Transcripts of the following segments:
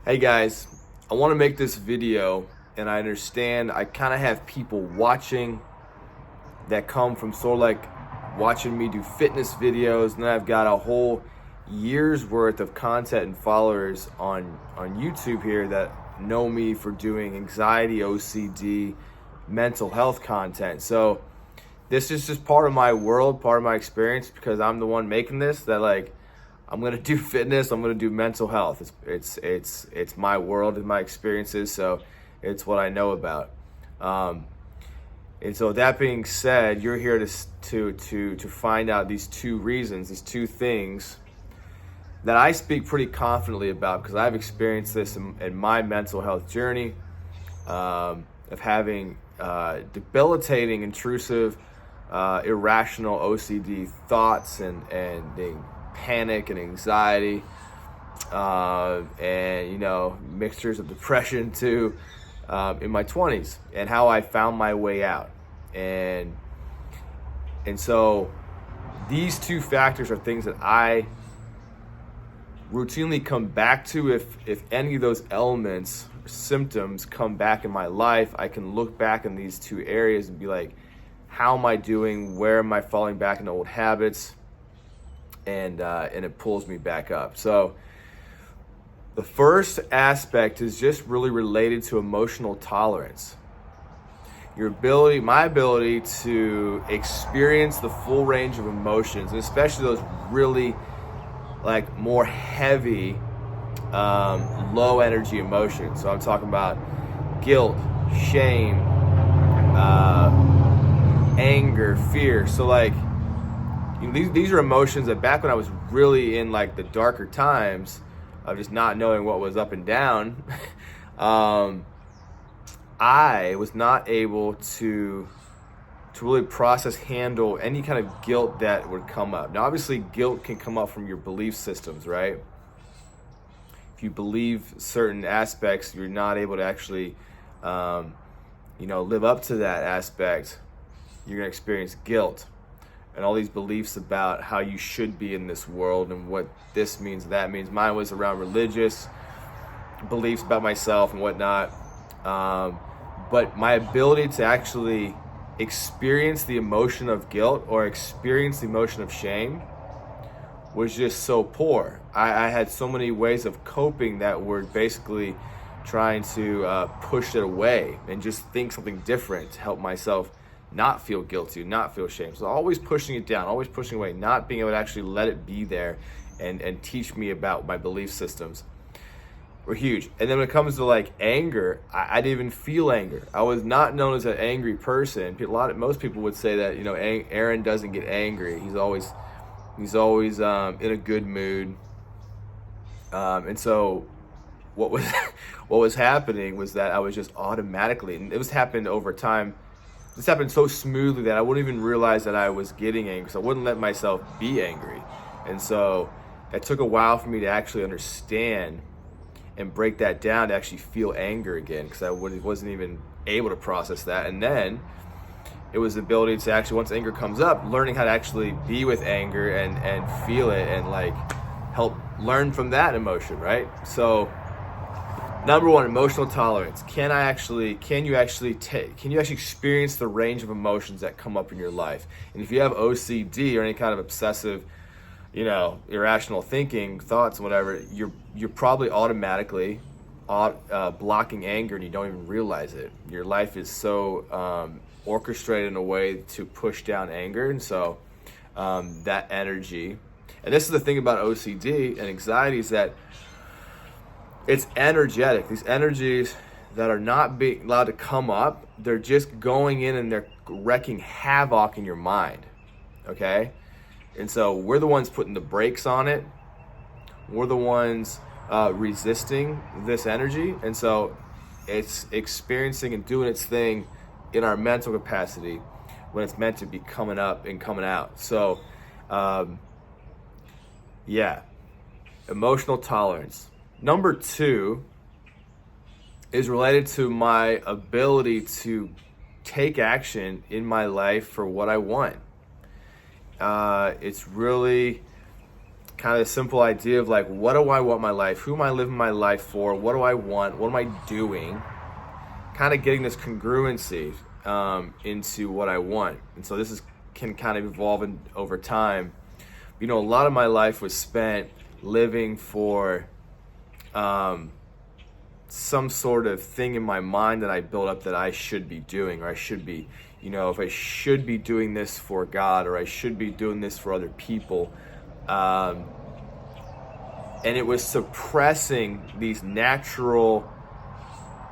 Hey guys, I want to make this video, and I understand I kind of have people watching that come from sort of like watching me do fitness videos, and then I've got a whole year's worth of content and followers on YouTube here that know me for doing anxiety, OCD, mental health content. So this is just part of my world, part of my experience, because I'm the one making this. That like I'm gonna do fitness, I'm gonna do mental health. It's my world and my experiences, so it's what I know about. Um, and so that being said, you're here to find out these two reasons, these two things that I speak pretty confidently about, because I've experienced this in my mental health journey, of having debilitating, intrusive, irrational OCD thoughts and being panic and anxiety, and mixtures of depression too, in my 20s, and how I found my way out. And so these two factors are things that I routinely come back to. If any of those elements or symptoms come back in my life, I can look back in these two areas and be like, how am I doing? Where am I falling back into old habits? And it pulls me back up. So the first aspect is just really related to emotional tolerance. My ability to experience the full range of emotions, and especially those really like more heavy, low energy emotions. So I'm talking about guilt, shame, anger, fear. So like, these are emotions that back when I was really in like the darker times of just not knowing what was up and down, I was not able to really process, handle any kind of guilt that would come up. Now, obviously, guilt can come up from your belief systems, right? If you believe certain aspects, you're not able to actually, live up to that aspect. You're gonna experience guilt and all these beliefs about how you should be in this world and what this means, that means. Mine was around religious beliefs about myself and whatnot. But my ability to actually experience the emotion of guilt or experience the emotion of shame was just so poor. I had so many ways of coping that were basically trying to push it away and just think something different to help myself not feel guilty, not feel shame. So always pushing it down, always pushing away, not being able to actually let it be there and teach me about my belief systems were huge. And then when it comes to like anger, I didn't even feel anger. I was not known as an angry person. Most people would say that, Aaron doesn't get angry. He's always in a good mood. And so what was happening was that I was just automatically, and it was happened over time. This happened so smoothly that I wouldn't even realize that I was getting angry. So I wouldn't let myself be angry. And so it took a while for me to actually understand and break that down to actually feel anger again, because I wasn't even able to process that. And then it was the ability to actually, once anger comes up, learning how to actually be with anger and feel it and like help learn from that emotion, right? So number one, emotional tolerance. Can you actually experience the range of emotions that come up in your life? And if you have OCD or any kind of obsessive, irrational thinking, thoughts, whatever, you're probably automatically blocking anger, and you don't even realize it. Your life is so orchestrated in a way to push down anger, and so that energy. And this is the thing about OCD and anxiety, is that it's energetic. These energies that are not being allowed to come up, they're just going in and they're wreaking havoc in your mind, okay? And so we're the ones putting the brakes on it. We're the ones resisting this energy. And so it's experiencing and doing its thing in our mental capacity when it's meant to be coming up and coming out. So, emotional tolerance. Number two is related to my ability to take action in my life for what I want. It's really kind of the simple idea of like, what do I want my life? Who am I living my life for? What do I want? What am I doing? Kind of getting this congruency into what I want. And so this can kind of evolve over time. You know, a lot of my life was spent living for some sort of thing in my mind that I built up that I should be doing, or I should be, you know, if I should be doing this for God, or I should be doing this for other people. And it was suppressing these natural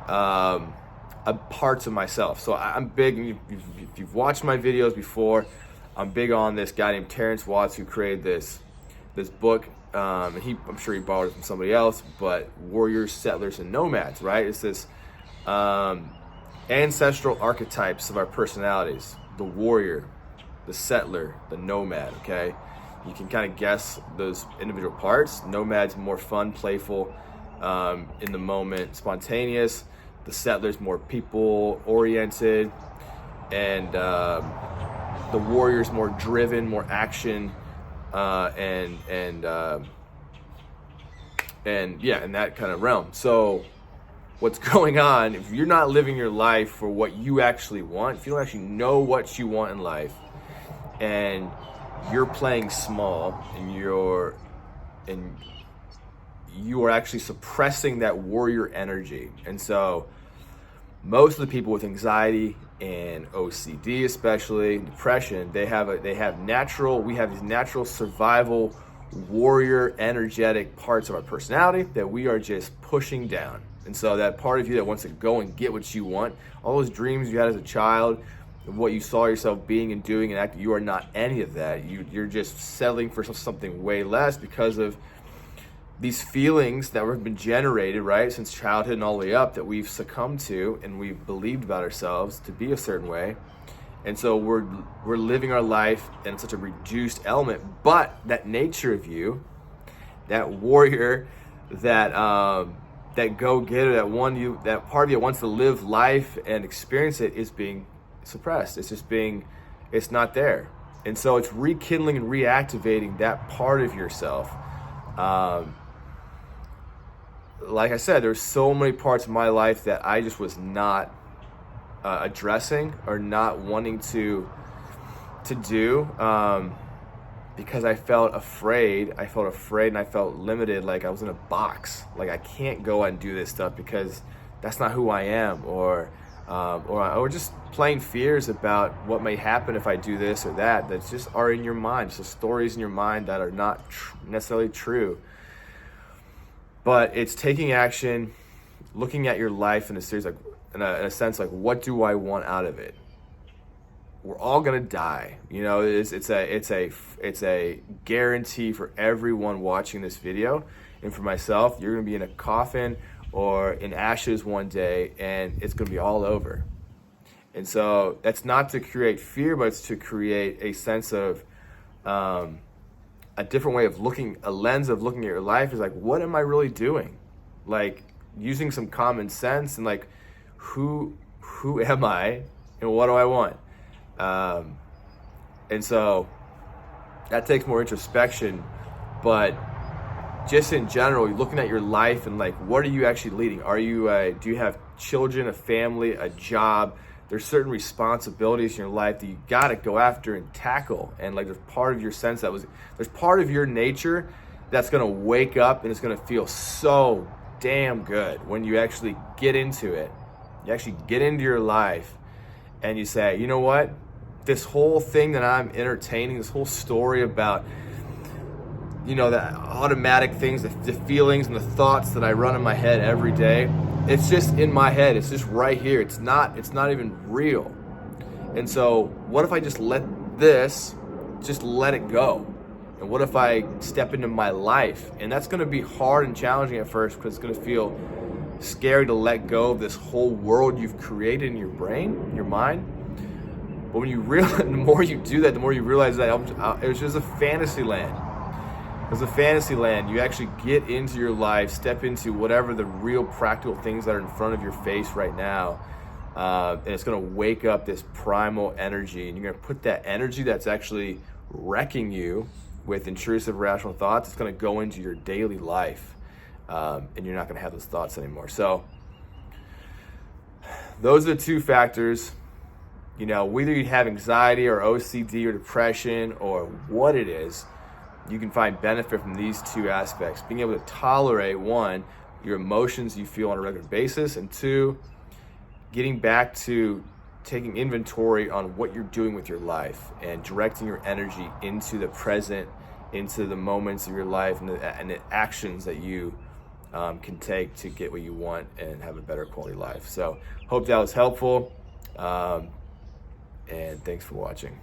parts of myself. So I'm big, if you've watched my videos before, I'm big on this guy named Terrance who created this book. And I'm sure he borrowed it from somebody else, but Warriors, Settlers, and Nomads, right? It's this ancestral archetypes of our personalities: the warrior, the settler, the nomad. Okay, you can kind of guess those individual parts. Nomad's more fun, playful, in the moment, spontaneous. The settler's more people oriented, and the warrior's more driven, more action. And yeah, in that kind of realm. So what's going on, if you're not living your life for what you actually want, if you don't actually know what you want in life, and you're playing small, and you are actually suppressing that warrior energy. And so most of the people with anxiety and OCD, especially depression, we have these natural survival warrior energetic parts of our personality that we are just pushing down. And so that part of you that wants to go and get what you want, all those dreams you had as a child, what you saw yourself being and doing and acting, you are not any of that. You're just settling for something way less because of these feelings that have been generated, right, since childhood and all the way up, that we've succumbed to and we've believed about ourselves to be a certain way. And so we're living our life in such a reduced element. But that nature of you, that warrior, that go-getter, that part of you that wants to live life and experience it, is being suppressed. It's not there. And so it's rekindling and reactivating that part of yourself. Like I said, there's so many parts of my life that I just was not addressing or not wanting to do, because I felt afraid. I and I felt limited, like I was in a box. Like I can't go and do this stuff because that's not who I am, or just plain fears about what may happen if I do this or that. That just are in your mind. So stories in your mind that are not necessarily true. But it's taking action, looking at your life in a series, like in a sense, like, what do I want out of it? We're all gonna die, you know. It's a guarantee for everyone watching this video, and for myself. You're gonna be in a coffin or in ashes one day, and it's gonna be all over. And so that's not to create fear, but it's to create a sense of a different way of a lens of looking at your life. Is like, what am I really doing? Like, using some common sense and like, who am I and what do I want? And so that takes more introspection, but just in general, you're looking at your life and like, what are you actually leading? Do you have children, a family, a job? There's certain responsibilities in your life that you got to go after and tackle. And like, there's part of your there's part of your nature that's going to wake up and it's going to feel so damn good when you actually get into it. You actually get into your life and you say, you know what? This whole thing that I'm entertaining, this whole story about, you know, the automatic things, the feelings and the thoughts that I run in my head every day, it's just in my head. It's just right here. It's not even real. And so what if I just let it go? And what if I step into my life? And that's going to be hard and challenging at first, because it's going to feel scary to let go of this whole world you've created in your brain, your mind. But when the more you do that, the more you realize that it was just a fantasy land. It was a fantasy land. You actually get into your life, step into whatever the real practical things that are in front of your face right now. And it's going to wake up this primal energy. And you're going to put that energy that's actually wrecking you, with intrusive irrational thoughts, it's going to go into your daily life, and you're not going to have those thoughts anymore. So those are the two factors. Whether you have anxiety or OCD or depression or what it is, you can find benefit from these two aspects. Being able to tolerate, one, your emotions you feel on a regular basis, and two, getting back to taking inventory on what you're doing with your life and directing your energy into the present, into the moments of your life and the actions that you can take to get what you want and have a better quality life. So hope that was helpful, and thanks for watching.